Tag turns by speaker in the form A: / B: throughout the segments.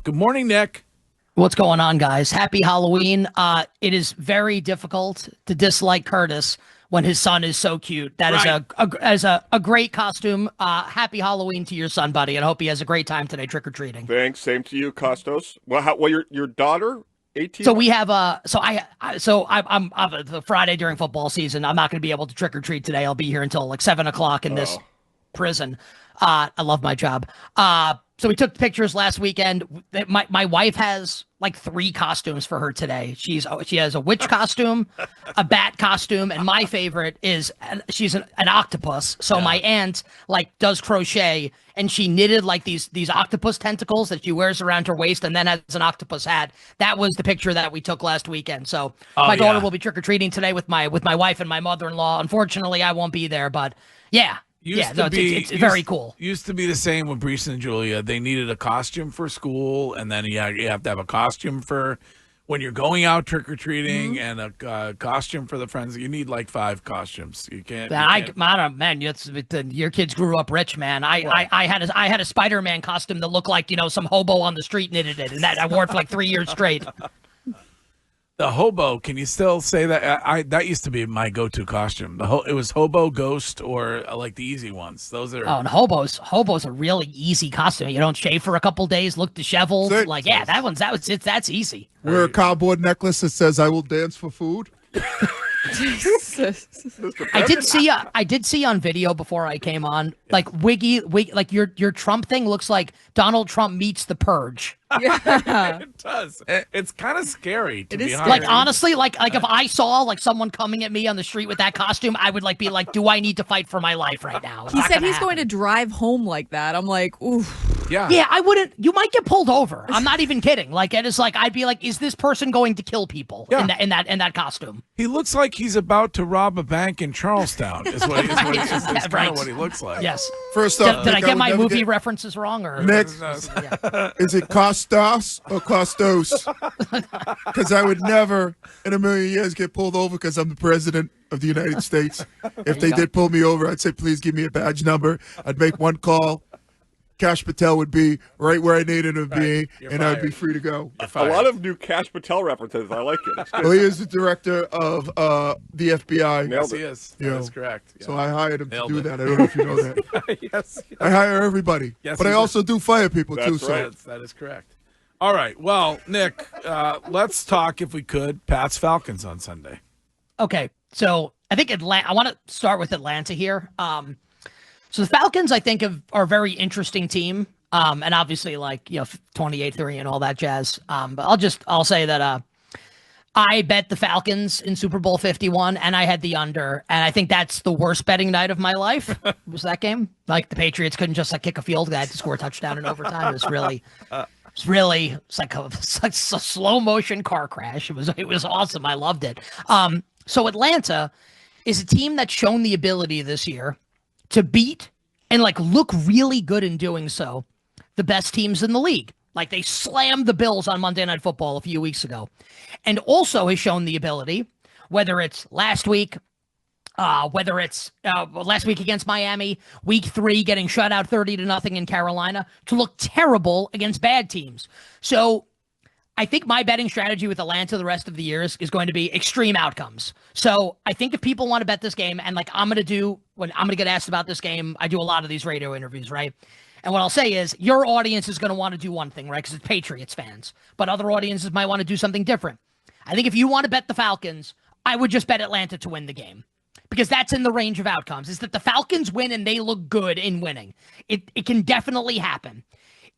A: Good morning, Nick.
B: What's going on, guys? Happy Halloween. It is very difficult to dislike Curtis when his son is so cute. That is a great costume. Happy Halloween to your son, buddy, and I hope he has a great time today trick-or-treating.
C: Thanks. Same to you, Kostos. Well, your daughter, 18?
B: So we have I'm the Friday during football season. I'm not going to be able to trick-or-treat today. I'll be here until like 7 o'clock in this prison. I love my job. So we took pictures last weekend. My wife has like 3 costumes for her today. She has a witch costume, a bat costume, and my favorite is she's an octopus. So my aunt like does crochet, and she knitted like these octopus tentacles that she wears around her waist, and then has an octopus hat. That was the picture that we took last weekend. So my daughter will be trick-or-treating today with my wife and my mother-in-law. Unfortunately, I won't be there, but yeah. It's very cool.
A: Used to be the same with Brees and Julia. They needed a costume for school, and then you have to have a costume for when you're going out trick-or-treating, and a costume for the friends. You need like 5 costumes. You can't.
B: Man, your kids grew up rich, man. I had a Spider-Man costume that looked like some hobo on the street knitted it, and that I wore it for like 3 years straight.
A: The hobo, can you still say that? That used to be my go-to costume. It was hobo, ghost, or like the easy ones. Those are.
B: Oh, and hobo's a really easy costume. You don't shave for a couple days, look disheveled. That's easy.
D: Wear a cowboy necklace that says "I will dance for food."
B: Jesus. I did see on video before I came on, like Wiggy, like your Trump thing looks like Donald Trump meets the Purge.
A: Yeah, it does. It's kind of scary. To be honest.
B: Like honestly, like if I saw like someone coming at me on the street with that costume, I would like be like, do I need to fight for my life right now?
E: He said he's going to drive home like that. I'm like, oof.
B: Yeah, I wouldn't. You might get pulled over. I'm not even kidding. Like it is like I'd be like, is this person going to kill people in that costume?
A: He looks like he's about to rob a bank in Charlestown. Is what it's kind of what he looks like.
B: Yes.
D: First off,
B: did I get my movie references wrong or
D: Nick? Is it Kostos or Kostos? Because I would never in a million years get pulled over because I'm the president of the United States. If they did pull me over, I'd say, please give me a badge number. I'd make one call. Cash Patel would be right where I needed him to be, and I'd be free to go.
C: A lot of new Cash Patel references. I like it.
D: Well, he is the director of the FBI.
A: Yes, he is. That is correct. Yeah.
D: So I hired him to do that. I don't know if you know that.
A: Yes.
D: I hire everybody.
A: Yes,
D: but I also do fire people, too.
C: Right.
A: So that is correct. All right. Well, Nick, let's talk, if we could, Pats Falcons on Sunday.
B: Okay. So I think I want to start with Atlanta here. So the Falcons, I think, are a very interesting team. And obviously, 28-3 and all that jazz. But I'll say that I bet the Falcons in Super Bowl 51, and I had the under. And I think that's the worst betting night of my life. Was that game? Like the Patriots couldn't just kick a field goal. They had to score a touchdown in overtime. It was really like a slow motion car crash. It was awesome. I loved it. So Atlanta is a team that's shown the ability this year to beat and look really good in doing so the best teams in the league. Like they slammed the Bills on Monday Night Football a few weeks ago, and also has shown the ability, whether it's last week against Miami, week 3 getting shut out 30-0 in Carolina, to look terrible against bad teams. So I think my betting strategy with Atlanta the rest of the year is going to be extreme outcomes. So I think if people want to bet this game, and when I'm going to get asked about this game, I do a lot of these radio interviews, right? And what I'll say is your audience is going to want to do one thing, right? Because it's Patriots fans. But other audiences might want to do something different. I think if you want to bet the Falcons, I would just bet Atlanta to win the game. Because that's in the range of outcomes, is that the Falcons win and they look good in winning. It can definitely happen.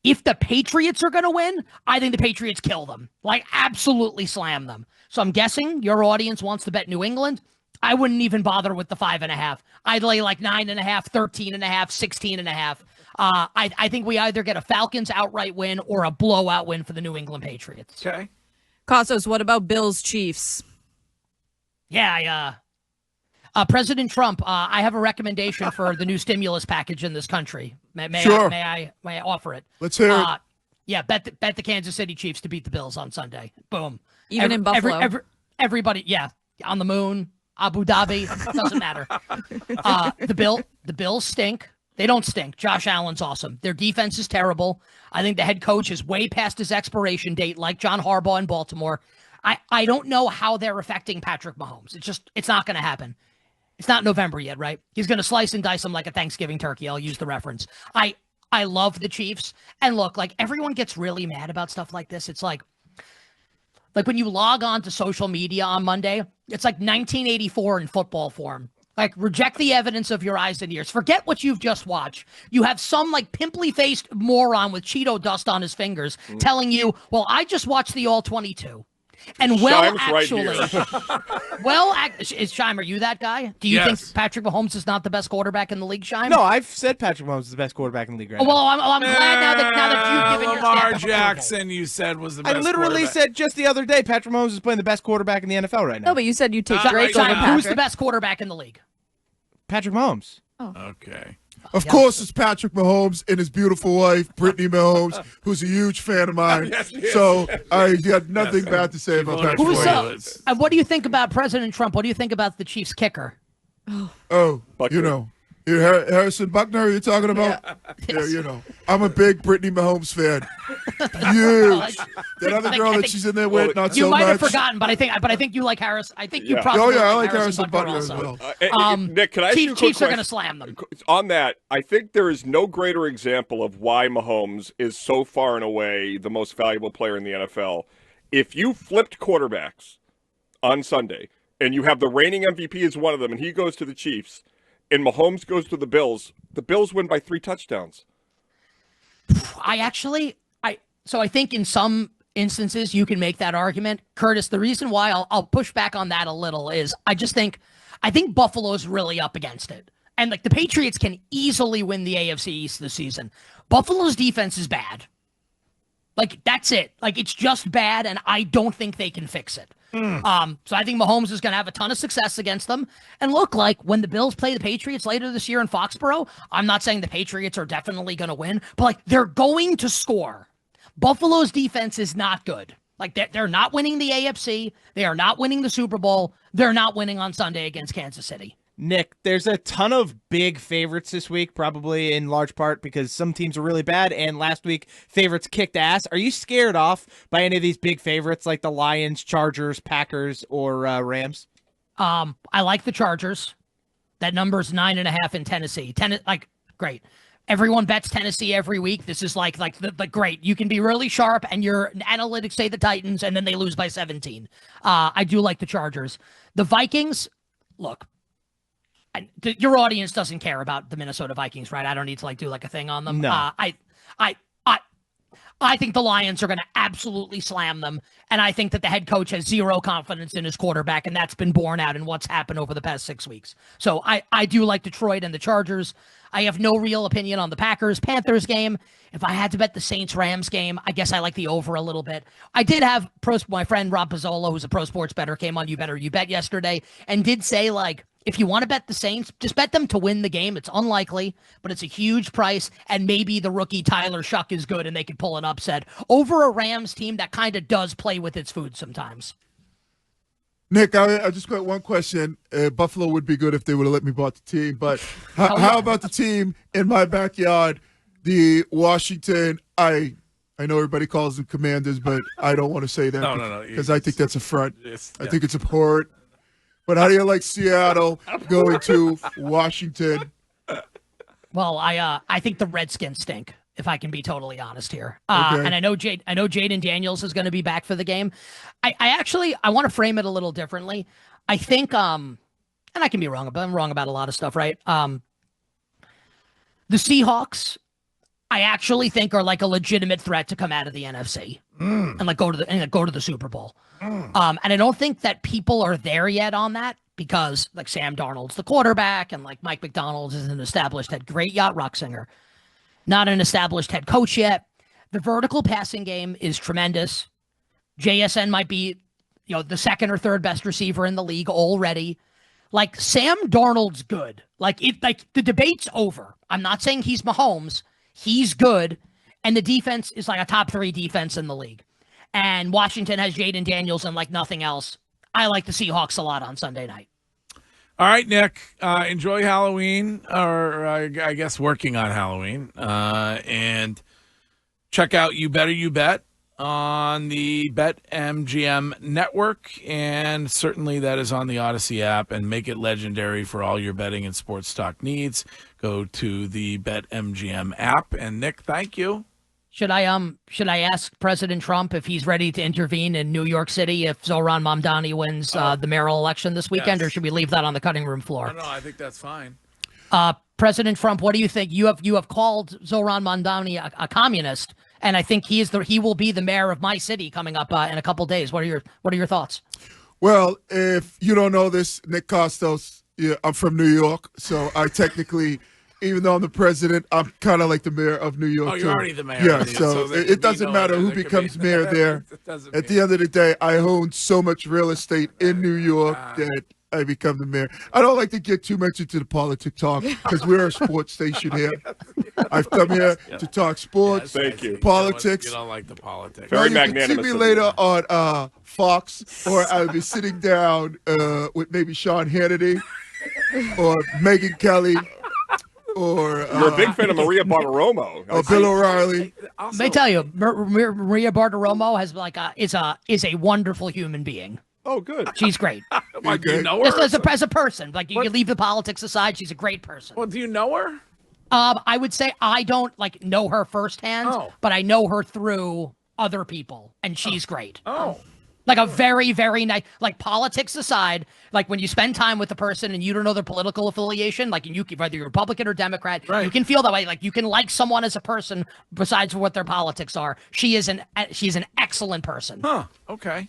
B: If the Patriots are going to win, I think the Patriots kill them. Absolutely slam them. So I'm guessing your audience wants to bet New England. I wouldn't even bother with the 5.5. I'd lay 9.5, 13.5, 16.5. I think we either get a Falcons outright win or a blowout win for the New England Patriots.
A: Okay.
E: Kostos, what about Bills Chiefs?
B: Yeah, President Trump, I have a recommendation for the new stimulus package in this country. May I offer it?
D: Let's hear it.
B: Yeah, bet the Kansas City Chiefs to beat the Bills on Sunday. Boom.
E: Even in Buffalo.
B: Everybody, yeah, on the moon, Abu Dhabi, doesn't matter. The Bills stink. They don't stink. Josh Allen's awesome. Their defense is terrible. I think the head coach is way past his expiration date, like John Harbaugh in Baltimore. I don't know how they're affecting Patrick Mahomes. It's not going to happen. It's not November yet, right? He's going to slice and dice them like a Thanksgiving turkey. I'll use the reference. I love the Chiefs. And look, like everyone gets really mad about stuff like this. It's like when you log on to social media on Monday, it's like 1984 in football form. Like, reject the evidence of your eyes and ears. Forget what you've just watched. You have some, like, pimply-faced moron with Cheeto dust on his fingers telling you, well, I just watched the All-22. And well, actually,
C: right
B: is Scheim, are you that guy? Do you think Patrick Mahomes is not the best quarterback in the league, Scheim?
F: No, I've said Patrick Mahomes is the best quarterback in the league right now.
B: Well, I'm glad now that you've given your
A: Lamar
B: stamp of
A: Jackson, you said, was the best
F: I literally said just the other day Patrick Mahomes is playing the best quarterback in the NFL right now.
E: No, but you said you take
A: Not
E: Drake
A: right
E: over
A: now.
E: Patrick.
B: Who's the best quarterback in the league?
F: Patrick Mahomes.
A: Okay.
D: Of course, it's Patrick Mahomes and his beautiful wife, Brittany Mahomes, who's a huge fan of mine. So I got nothing bad to say about Patrick
B: Who's
D: Mahomes.
B: and what do you think about President Trump? What do you think about the Chiefs kicker?
D: Oh,
C: Buckner.
D: you know. Harrison Buckner, you're talking about? Yeah, you know. I'm a big Brittany Mahomes fan. Huge. That other girl that she's in there with, not
B: You
D: so
B: might
D: much.
B: have forgotten, but I think you like Harris. I think you
C: Yeah.
B: probably
D: Oh, yeah, I
B: like
D: like Harrison Butler as
B: also.
D: well.
C: Nick, can I ask you a quick
B: Chiefs are
C: question?
B: going to slam them.
C: On that, I think there is no greater example of why Mahomes is so far and away the most valuable player in the NFL. If you flipped quarterbacks on Sunday and you have the reigning MVP as one of them and he goes to the Chiefs and Mahomes goes to the Bills win by 3 touchdowns.
B: I think in some instances you can make that argument. Curtis, the reason why I'll push back on that a little is I think Buffalo's really up against it. And like the Patriots can easily win the AFC East this season. Buffalo's defense is bad. Like, that's it. Like, it's just bad, and I don't think they can fix it. So I think Mahomes is going to have a ton of success against them. And look, like, when the Bills play the Patriots later this year in Foxborough, I'm not saying the Patriots are definitely going to win, but, like, they're going to score. Buffalo's defense is not good. Like, they're not winning the AFC. They are not winning the Super Bowl. They're not winning on Sunday against Kansas City.
F: Nick, there's a ton of big favorites this week, probably in large part because some teams are really bad, and last week favorites kicked ass. Are you scared off by any of these big favorites like the Lions, Chargers, Packers, or Rams?
B: I like the Chargers. That number's 9.5 in Tennessee. Great. Everyone bets Tennessee every week. This is like the great. You can be really sharp, and your analytics say the Titans, and then they lose by 17. I do like the Chargers. The Vikings, look. Your audience doesn't care about the Minnesota Vikings, right? I don't need to do a thing on them.
F: No.
B: I think the Lions are going to absolutely slam them, and I think that the head coach has zero confidence in his quarterback, and that's been borne out in what's happened over the past 6 weeks. So I do like Detroit and the Chargers. I have no real opinion on the Packers-Panthers game. If I had to bet the Saints-Rams game, I guess I like the over a little bit. I did have my friend Rob Pizzola, who's a pro sports bettor, came on You Better You Bet yesterday, and did say, if you want to bet the Saints, just bet them to win the game. It's unlikely, but it's a huge price, and maybe the rookie Tyler Shuck is good and they could pull an upset over a Rams team that kind of does play with its food sometimes.
D: Nick, I just got one question. Buffalo would be good if they would have let me bought the team, but how about the team in my backyard, the Washington, I know everybody calls them Commanders, but I don't want to say that because I think that's a front. I think it's abhorrent. But how do you like Seattle going to Washington?
B: Well, I think the Redskins stink, if I can be totally honest here.
D: Okay.
B: And I know Jaden Daniels is going to be back for the game. I want to frame it a little differently. I think, and I can be wrong, but I'm wrong about a lot of stuff, right? The Seahawks, I actually think are a legitimate threat to come out of the NFC and go to the Super Bowl. And I don't think that people are there yet on that because Sam Darnold's the quarterback and Mike McDonald is an established great yacht rock singer, not an established head coach yet. The vertical passing game is tremendous. JSN might be, the second or third best receiver in the league already. Sam Darnold's good. The debate's over. I'm not saying he's Mahomes. He's good. And the defense is a top 3 defense in the league. And Washington has Jaden Daniels and nothing else. I like the Seahawks a lot on Sunday night.
A: All right, Nick. Enjoy Halloween, or I guess working on Halloween, and check out You Better You Bet on the BetMGM network, and certainly that is on the Odyssey app, and make it legendary for all your betting and sports talk needs. Go to the BetMGM app. And Nick, thank you.
B: Should I ask President Trump if he's ready to intervene in New York City if Zohran Mamdani wins the mayoral election this weekend,
A: yes.
B: or should we leave that on the cutting room floor?
A: No, I think that's fine.
B: President Trump, what do you think? You have called Zohran Mamdani a communist, and I think he will be the mayor of my city coming up in a couple days. What are your thoughts?
D: Well, if you don't know this, Nick Kostos, yeah, I'm from New York, so I technically, even though I'm the president, I'm kind of like the mayor of New York.
A: Oh, you're already the mayor.
D: Yeah, so it doesn't matter who becomes mayor there. At the end of the day, I own so much real estate in New York that I become the mayor. I don't like to get too much into the politic talk because we're a sports station here. I've come here to talk sports,
C: Thank you.
D: politics.
A: You don't like the politics.
C: Very
D: You can see
C: magnanimous
D: me
C: of
D: later
C: you.
D: on Fox, or I'll be sitting down with maybe Sean Hannity or Megyn Kelly, or
C: You're a big fan of Maria Bartiromo.
D: or Bill O'Reilly.
B: Let me tell you, Maria Bartiromo is a wonderful human being.
C: Oh, good.
B: She's great.
A: Like, do you know her?
B: Just as a person, like you leave the politics aside, she's a great person.
A: Well, do you know her?
B: I would say I don't know her firsthand, but I know her through other people, and she's great.
A: Oh.
B: Like a very, very nice, politics aside, when you spend time with the person and you don't know their political affiliation, whether you're Republican or Democrat, you can feel that way. You can like someone as a person besides what their politics are. She's an excellent person.
A: Huh. Okay.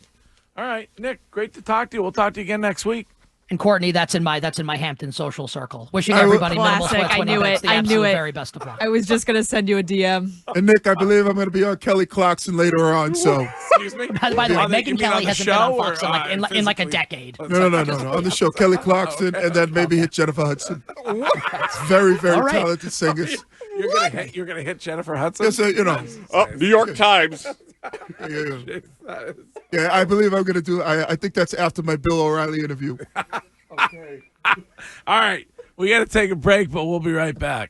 A: All right, Nick, great to talk to you. We'll talk to you again next week.
B: And Courtney, that's in my Hampton social circle. Wishing everybody minimal
E: Classic.
B: sweats
E: I
B: when
E: knew
B: events,
E: it.
B: the
E: I knew
B: absolute
E: it.
B: very best of luck.
E: I was just gonna send you a DM.
D: And Nick, I believe I'm going to be on Kelly Clarkson later on. So
A: Excuse me?
B: By the way,
A: You
B: Megyn
A: mean
B: Kelly
A: the
B: hasn't been on
A: show,
B: Fox
A: or,
B: in a
A: physically?
B: decade.
D: no, on the show, Kelly Clarkson, and then maybe hit Jennifer Hudson. Very, very
B: All right.
D: talented singers.
A: You're gonna hit Jennifer Hudson?
D: Yes, you know.
C: Oh, New York Times.
D: Yeah, I believe I'm going to do. I think that's after my Bill O'Reilly interview.
A: All right, we got to take a break, but we'll be right back.